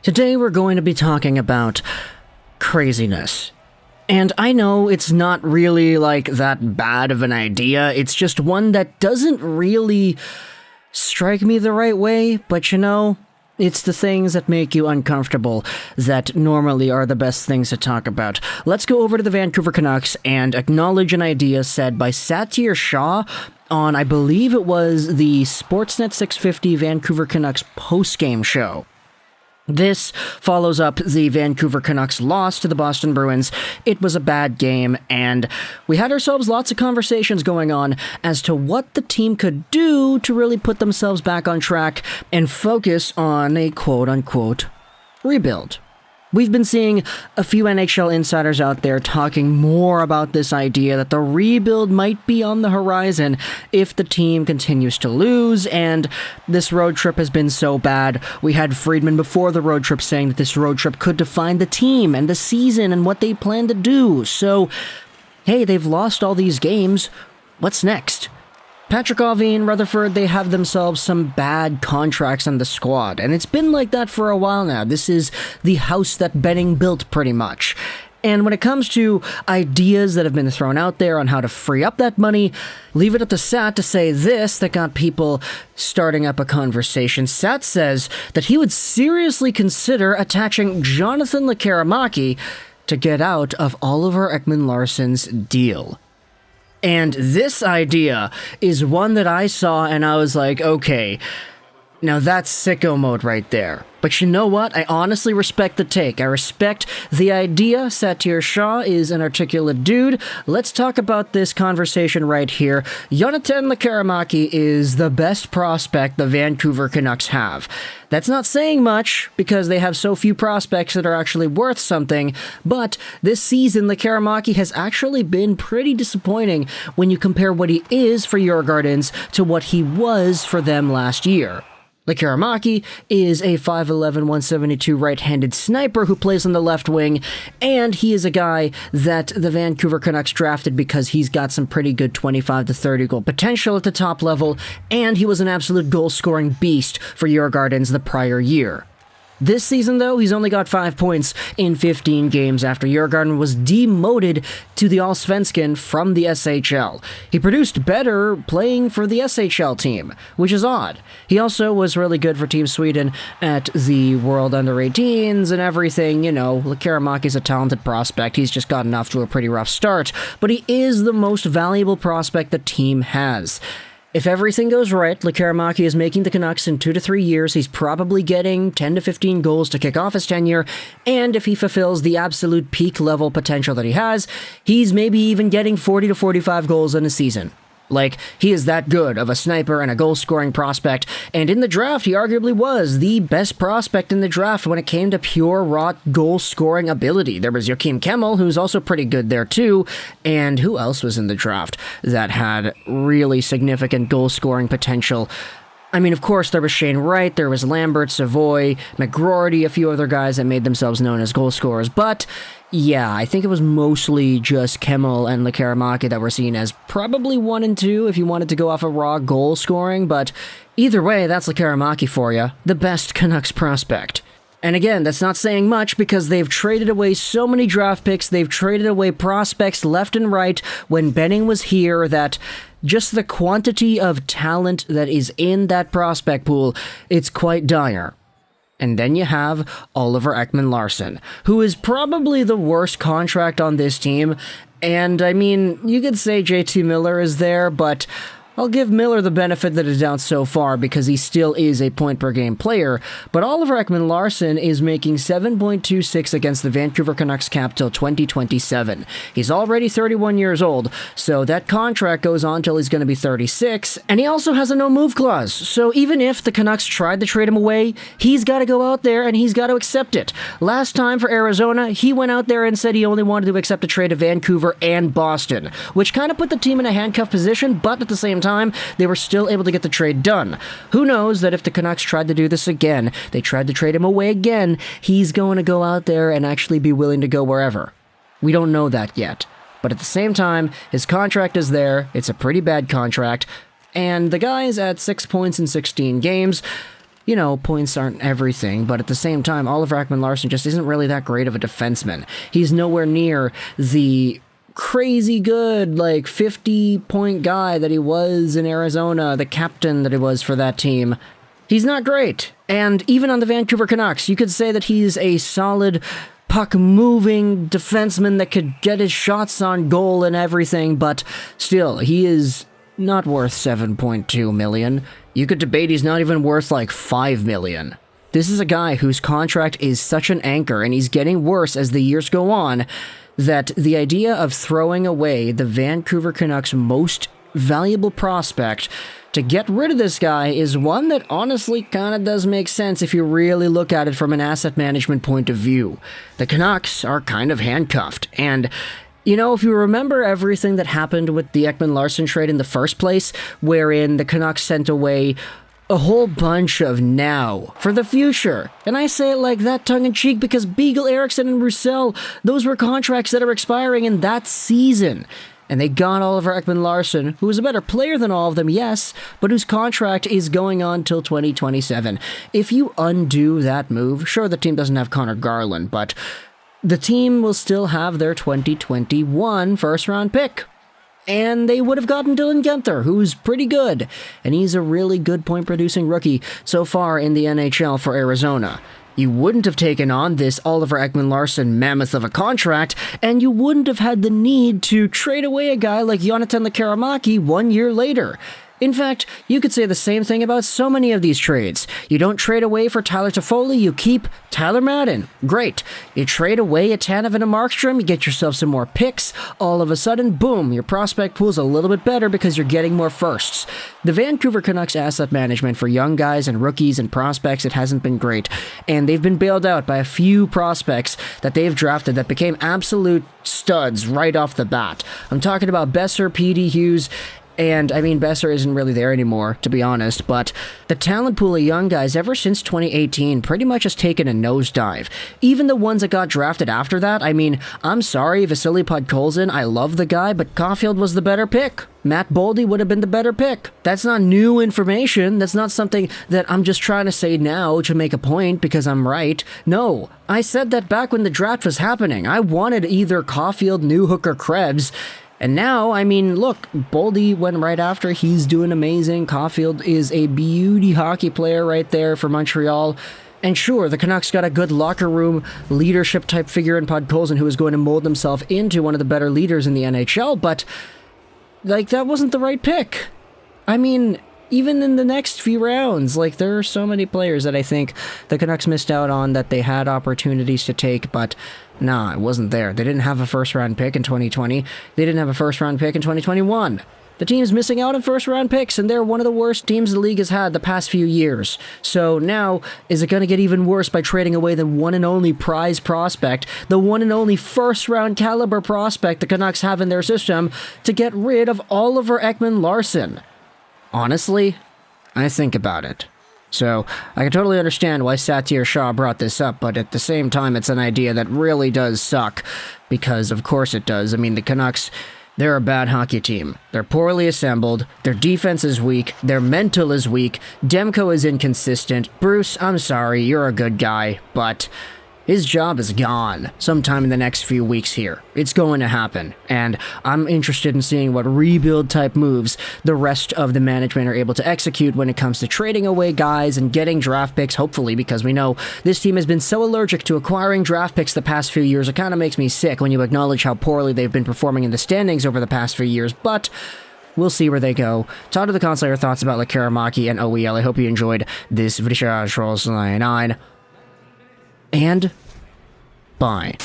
Today we're going to be talking about craziness. And I know it's not really like that bad of an idea, it's just one that doesn't really strike me the right way, but you know, it's the things that make you uncomfortable that normally are the best things to talk about. Let's go over to the Vancouver Canucks and acknowledge an idea said by Satyr Shah on, I believe it was the Sportsnet 650 Vancouver Canucks postgame show. This follows up the Vancouver Canucks loss to the Boston Bruins. It was a bad game, and we had ourselves lots of conversations going on as to what the team could do to really put themselves back on track and focus on a quote-unquote rebuild. We've been seeing a few NHL insiders out there talking more about this idea that the rebuild might be on the horizon if the team continues to lose, and this road trip has been so bad. We had Friedman before the road trip saying that this road trip could define the team and the season and what they plan to do. So, hey, they've lost all these games. What's next? Patrick Allvin, Rutherford, they have themselves some bad contracts on the squad, and it's been like that for a while now. This is the house that Benning built, pretty much. And when it comes to ideas that have been thrown out there on how to free up that money, leave it up to Sat to say this that got people starting up a conversation. Sat says that he would seriously consider attaching Jonathan Lekkerimaki to get out of Oliver Ekman-Larsson's deal. And this idea is one that I saw and I was like, okay, now that's sicko mode right there. But you know what? I honestly respect the take. I respect the idea. Satyr Shah is an articulate dude. Let's talk about this conversation right here. Jonathan Lekkerimaki is the best prospect the Vancouver Canucks have. That's not saying much because they have so few prospects that are actually worth something, but this season Lekkerimaki has actually been pretty disappointing when you compare what he is for Djurgårdens to what he was for them last year. Lekarmaki is a 5'11", 172 right-handed sniper who plays on the left wing, and he is a guy that the Vancouver Canucks drafted because he's got some pretty good 25 to 30 goal potential at the top level, and he was an absolute goal-scoring beast for Djurgårdens the prior year. This season, though, he's only got 5 points in 15 games after Djurgården was demoted to the Allsvenskan from the SHL. He produced better playing for the SHL team, which is odd. He also was really good for Team Sweden at the World Under-18s and everything. You know, Lekkeramaki's a talented prospect. He's just gotten off to a pretty rough start, but he is the most valuable prospect the team has. If everything goes right, Lekkerimaki is making the Canucks in 2 to 3 years. He's probably getting 10 to 15 goals to kick off his tenure, and if he fulfills the absolute peak level potential that he has, he's maybe even getting 40 to 45 goals in a season. Like, he is that good of a sniper and a goal-scoring prospect, and in the draft, he arguably was the best prospect in the draft when it came to pure, raw goal-scoring ability. There was Joakim Kemmel, who's also pretty good there too, and who else was in the draft that had really significant goal-scoring potential? I mean, of course, there was Shane Wright, there was Lambert, Savoie, McGroarty, a few other guys that made themselves known as goal scorers, but yeah, I think it was mostly just Kemmel and Lekkerimaki that were seen as probably 1 and 2 if you wanted to go off of raw goal scoring, but either way, that's Lekkerimaki for you, the best Canucks prospect. And again, that's not saying much because they've traded away so many draft picks, they've traded away prospects left and right when Benning was here that just the quantity of talent that is in that prospect pool, it's quite dire. And then you have Oliver Ekman-Larsson, who is probably the worst contract on this team. And I mean, you could say JT Miller is there, but I'll give Miller the benefit of the doubt so far because he still is a point-per-game player, but Oliver Ekman-Larsson is making $7.26 against the Vancouver Canucks cap till 2027. He's already 31 years old, so that contract goes on till he's going to be 36, and he also has a no-move clause, so even if the Canucks tried to trade him away, he's got to go out there and he's got to accept it. Last time for Arizona, he went out there and said he only wanted to accept a trade to Vancouver and Boston, which kind of put the team in a handcuff position, but at the same time, they were still able to get the trade done. Who knows that if the Canucks tried to do this again, they tried to trade him away again, he's going to go out there and actually be willing to go wherever. We don't know that yet. But at the same time, his contract is there, it's a pretty bad contract, and the guy's at 6 points in 16 games. points aren't everything, but at the same time, Oliver Ekman-Larsson just isn't really that great of a defenseman. He's nowhere near the crazy good, 50-point guy that he was in Arizona, the captain that he was for that team. He's not great. And even on the Vancouver Canucks, you could say that he's a solid puck-moving defenseman that could get his shots on goal and everything, but still, he is not worth $7.2 million. You could debate he's not even worth $5 million. This is a guy whose contract is such an anchor, and he's getting worse as the years go on, that the idea of throwing away the Vancouver Canucks' most valuable prospect to get rid of this guy is one that honestly kind of does make sense if you really look at it from an asset management point of view. The Canucks are kind of handcuffed, and if you remember everything that happened with the Ekman-Larsson trade in the first place, wherein the Canucks sent away a whole bunch of now for the future. And I say it like that tongue-in-cheek because Beagle, Eriksson, and Roussel, those were contracts that are expiring in that season. And they got Oliver Ekman-Larsson, who is a better player than all of them, yes, but whose contract is going on till 2027. If you undo that move, sure, the team doesn't have Conor Garland, but the team will still have their 2021 first-round pick. And they would have gotten Dylan Guenther, who's pretty good. And he's a really good point-producing rookie so far in the NHL for Arizona. You wouldn't have taken on this Oliver Ekman-Larsson mammoth of a contract, and you wouldn't have had the need to trade away a guy like Jonathan Lekkerimaki 1 year later. In fact, you could say the same thing about so many of these trades. You don't trade away for Tyler Toffoli, you keep Tyler Madden. Great. You trade away a Tanev and a Markstrom, you get yourself some more picks. All of a sudden, boom, your prospect pool's a little bit better because you're getting more firsts. The Vancouver Canucks asset management for young guys and rookies and prospects, it hasn't been great. And they've been bailed out by a few prospects that they've drafted that became absolute studs right off the bat. I'm talking about Besser, P.D. Hughes, and, Besser isn't really there anymore, to be honest, but the talent pool of young guys ever since 2018 pretty much has taken a nosedive. Even the ones that got drafted after that, I'm sorry, Vasily Podkolzin, I love the guy, but Caulfield was the better pick. Matt Boldy would have been the better pick. That's not new information. That's not something that I'm just trying to say now to make a point because I'm right. No, I said that back when the draft was happening. I wanted either Caulfield, Newhook, or Krebs. And now, look, Boldy went right after. He's doing amazing. Caulfield is a beauty hockey player right there for Montreal. And sure, the Canucks got a good locker room leadership type figure in Podkolzin who is going to mold himself into one of the better leaders in the NHL, but, that wasn't the right pick. Even in the next few rounds, there are so many players that I think the Canucks missed out on that they had opportunities to take, but nah, it wasn't there. They didn't have a first-round pick in 2020. They didn't have a first-round pick in 2021. The team's missing out on first-round picks, and they're one of the worst teams the league has had the past few years. So now, is it going to get even worse by trading away the one and only prize prospect, the one and only first-round caliber prospect the Canucks have in their system, to get rid of Oliver Ekman-Larsson? Honestly, I think about it. So, I can totally understand why Satyr Shah brought this up, but at the same time, it's an idea that really does suck. Because, of course it does. The Canucks, they're a bad hockey team. They're poorly assembled, their defense is weak, their mental is weak, Demko is inconsistent. Bruce, I'm sorry, you're a good guy, but his job is gone sometime in the next few weeks here. It's going to happen, and I'm interested in seeing what rebuild-type moves the rest of the management are able to execute when it comes to trading away guys and getting draft picks, hopefully, because we know this team has been so allergic to acquiring draft picks the past few years, it kind of makes me sick when you acknowledge how poorly they've been performing in the standings over the past few years, but we'll see where they go. Talk to the console your thoughts about Lekarmaki and OEL. I hope you enjoyed this video. And bye.